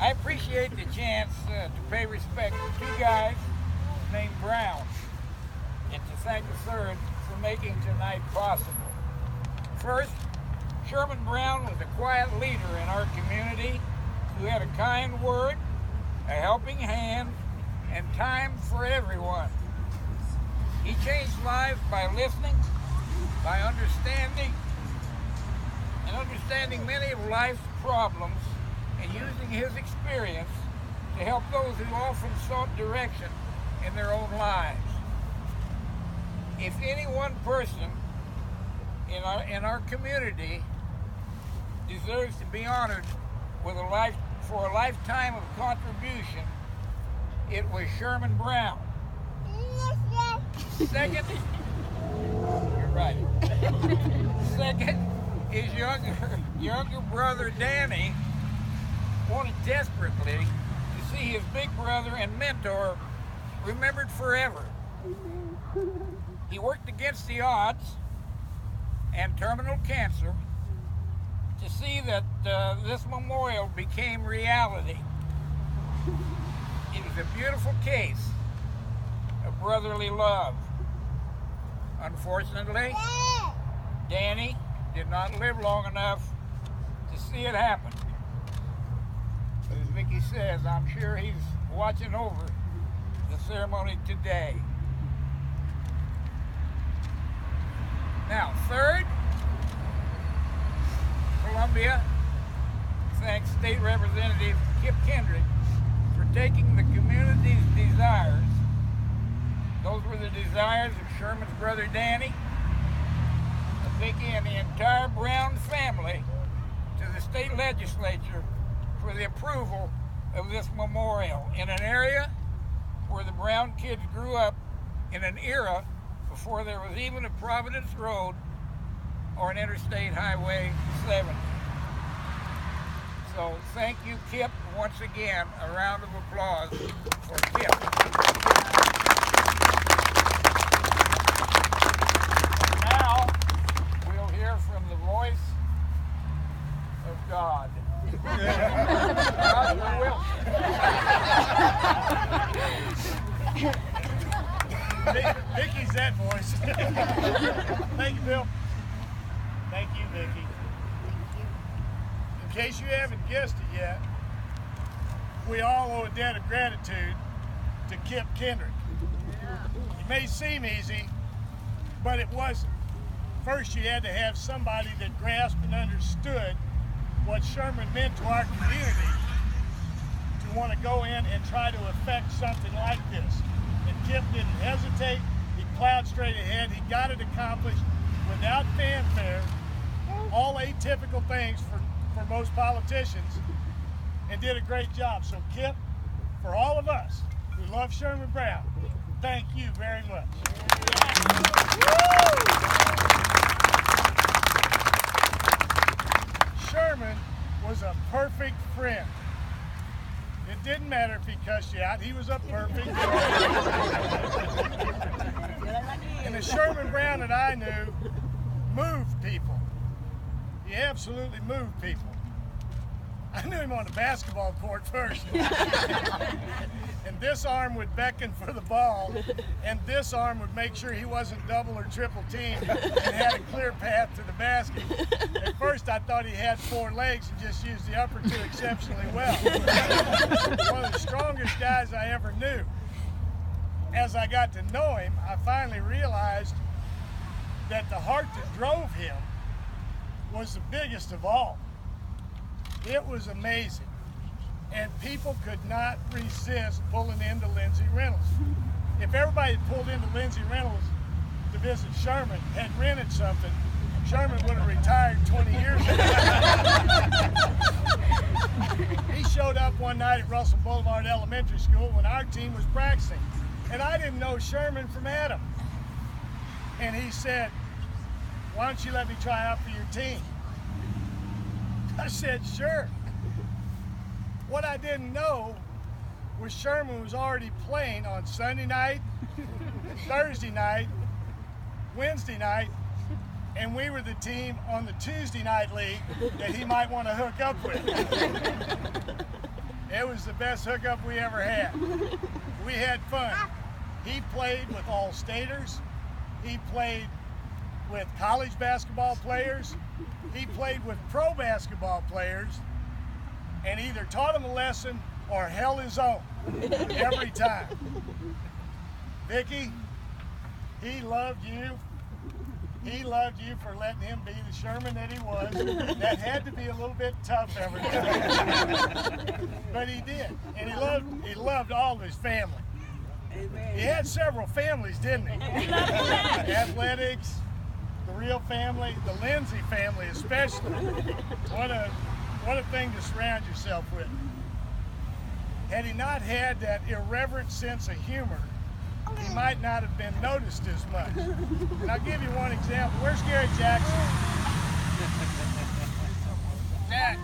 I appreciate the chance to pay respect to two guys named Brown and to thank the third for making tonight possible. First, Sherman Brown was a quiet leader in our community who had a kind word, a helping hand, and time for everyone. He changed lives by listening, by understanding many of life's problems, and using his experience to help those who often sought direction in their own lives. If any one person in our community deserves to be honored with for a lifetime of contribution, it was Sherman Brown. Second, you're right. Second, his younger brother Danny wanted desperately to see his big brother and mentor remembered forever. He worked against the odds and terminal cancer to see that this memorial became reality. It was a beautiful case of brotherly love. Unfortunately, Danny did not live long enough to see it happen. But as Vicki says, I'm sure he's watching over the ceremony today. Now, third, Columbia thanks State Representative Kip Kendrick for taking the community's desires. Those were the desires of Sherman's brother Danny, of Vicki, and the entire Brown family to the state legislature for the approval of this memorial in an area where the Brown kids grew up in an era before there was even a Providence Road or an Interstate Highway 70. So thank you, Kip, once again. A round of applause for Kip. And now we'll hear from the voice of God. Vicki's that voice. Thank you, Bill. Thank you, Vicki. In case you haven't guessed it yet, we all owe a debt of gratitude to Kip Kendrick. It may seem easy, but it wasn't. First, you had to have somebody that grasped and understood what Sherman meant to our community to want to go in and try to affect something like this. And Kip didn't hesitate. He plowed straight ahead. He got it accomplished without fanfare, all atypical things for most politicians, and did a great job. So Kip, for all of us who love Sherman Brown, thank you very much. Sherman was a perfect friend. It didn't matter if he cussed you out, he was a perfect friend. And the Sherman Brown that I knew moved people. He absolutely moved people. I knew him on the basketball court first. And this arm would beckon for the ball, and this arm would make sure he wasn't double or triple teamed and had a clear path to the basket. At first I thought he had 4 legs and just used the upper 2 exceptionally well. One of the strongest guys I ever knew. As I got to know him, I finally realized that the heart that drove him was the biggest of all. It was amazing. And people could not resist pulling into Lindsay Reynolds. If everybody had pulled into Lindsay Reynolds to visit Sherman, had rented something, Sherman would have retired 20 years ago. He showed up one night at Russell Boulevard Elementary School when our team was practicing. And I didn't know Sherman from Adam. And he said, "Why don't you let me try out for your team?" I said, "Sure." What I didn't know was Sherman was already playing on Sunday night, Thursday night, Wednesday night, and we were the team on the Tuesday night league that he might want to hook up with. It was the best hookup we ever had. We had fun. He played with all-staters. He played with college basketball players. He played with pro basketball players and either taught them a lesson or held his own every time. Vicki, he loved you. He loved you for letting him be the Sherman that he was. That had to be a little bit tough every time. But he did. And he loved all of his family. Amen. He had several families, didn't he? Athletics, the real family, the Lindsay family especially. What a thing to surround yourself with. Had he not had that irreverent sense of humor, he might not have been noticed as much. And I'll give you one example. Where's Gary Jackson? Dad.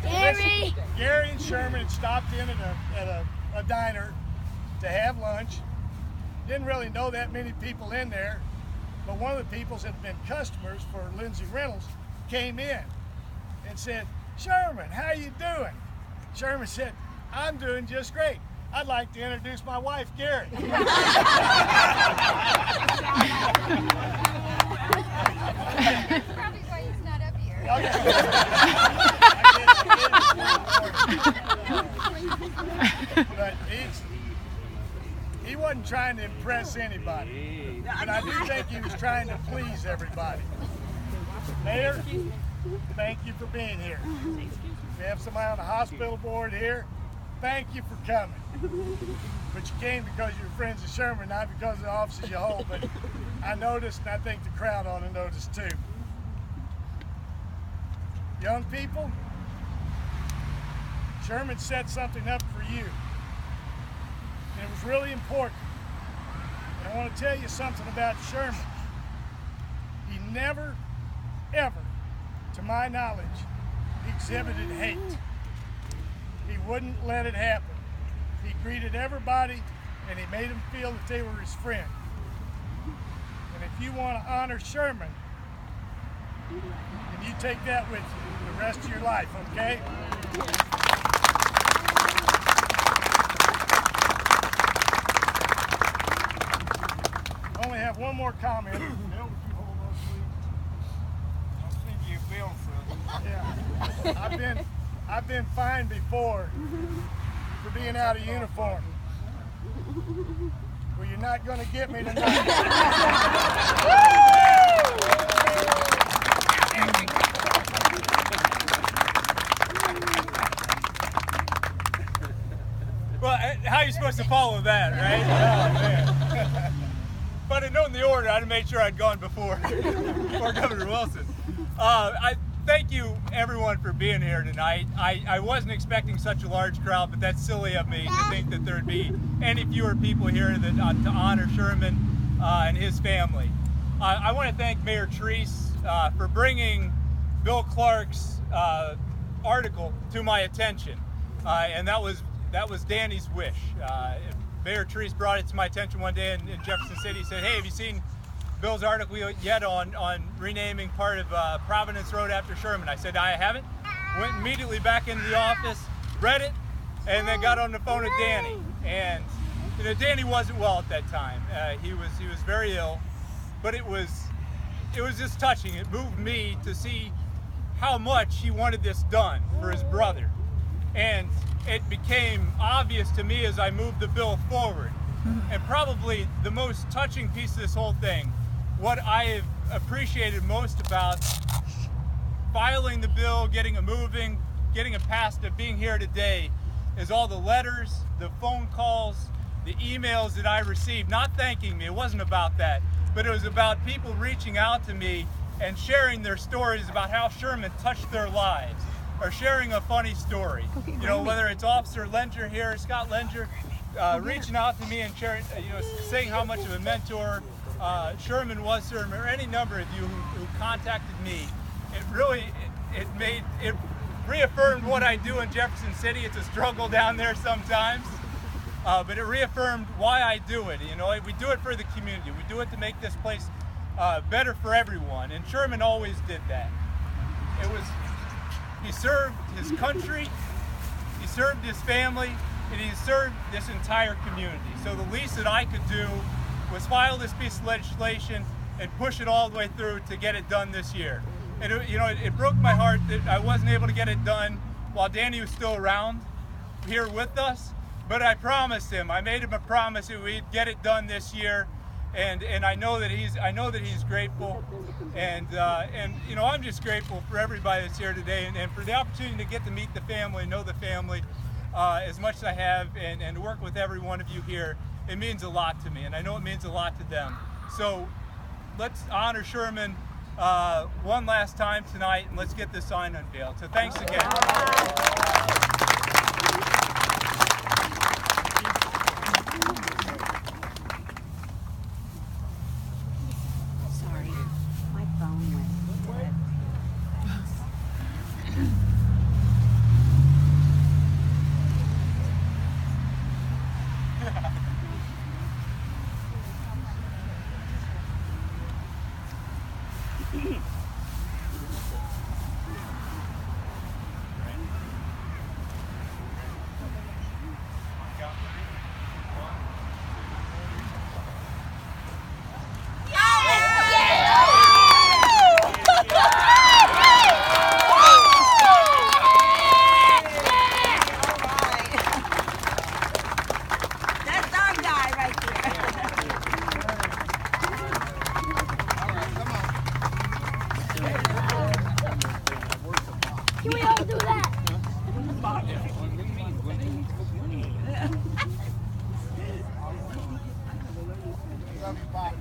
Gary. Gary and Sherman had stopped in at a diner to have lunch. Didn't really know that many people in there, but one of the people that had been customers for Lindsay Reynolds came in and said, "Sherman, how you doing?" Sherman said, "I'm doing just great. I'd like to introduce my wife, Gary." Probably why he's not up here. But he wasn't trying to impress anybody. But I do think he was trying to please everybody. Mayor, thank you for being here. We have somebody on the hospital board here. Thank you for coming. But you came because you're friends of Sherman, not because of the offices you hold. But I noticed, and I think the crowd ought to notice too. Young people, Sherman set something up for you. And it was really important. And I want to tell you something about Sherman. He never, ever, to my knowledge, exhibited hate. He wouldn't let it happen. He greeted everybody and he made them feel that they were his friend. And if you want to honor Sherman, then you take that with you the rest of your life, okay? I only have one more comment. Bill, would you hold those, please? I'll send you a bill for it. Yeah. I've been fined before for being out of uniform. Well, you're not going to get me tonight. Well, how are you supposed to follow that, right? Oh, man. If I'd have known the order, I'd have made sure I'd gone before Governor Wilson. I thank you, everyone, for being here tonight. I wasn't expecting such a large crowd, but that's silly of me to think that there'd be any fewer people here that, to honor Sherman and his family. I want to thank Mayor Treese for bringing Bill Clark's article to my attention, and that was Danny's wish. Mayor Treese brought it to my attention one day in Jefferson City. He said, "Hey, have you seen Bill's article yet on renaming part of Providence Road after Sherman?" I said, "I haven't." Went immediately back into the office, read it, and then got on the phone with Danny. And you know, Danny wasn't well at that time. He was very ill, but it was just touching. It moved me to see how much he wanted this done for his brother. And it became obvious to me as I moved the bill forward. And probably the most touching piece of this whole thing, what I have appreciated most about filing the bill, getting it moving, getting it passed, and being here today, is all the letters, the phone calls, the emails that I received, not thanking me. It wasn't about that, but it was about people reaching out to me and sharing their stories about how Sherman touched their lives, or sharing a funny story. You know, whether it's Officer Lenger here, Scott Lenger, reaching out to me and sharing, saying how much of a mentor Sherman was to him, or any number of you who contacted me. It reaffirmed what I do in Jefferson City. It's a struggle down there sometimes, but it reaffirmed why I do it. You know, we do it for the community. We do it to make this place better for everyone, and Sherman always did that. He served his country, he served his family, and he served this entire community. So the least that I could do was file this piece of legislation and push it all the way through to get it done this year. And it broke my heart that I wasn't able to get it done while Danny was still around here with us. But I promised him, I made him a promise that we'd get it done this year, and I know that he's grateful, and I'm just grateful for everybody that's here today, and for the opportunity to get to meet the family, know the family as much as I have, and to work with every one of you here. It means a lot to me, and I know it means a lot to them. So let's honor Sherman one last time tonight, and let's get this sign unveiled. So thanks again. Sorry, my phone went dead. Can we all do that? Love you, Pop.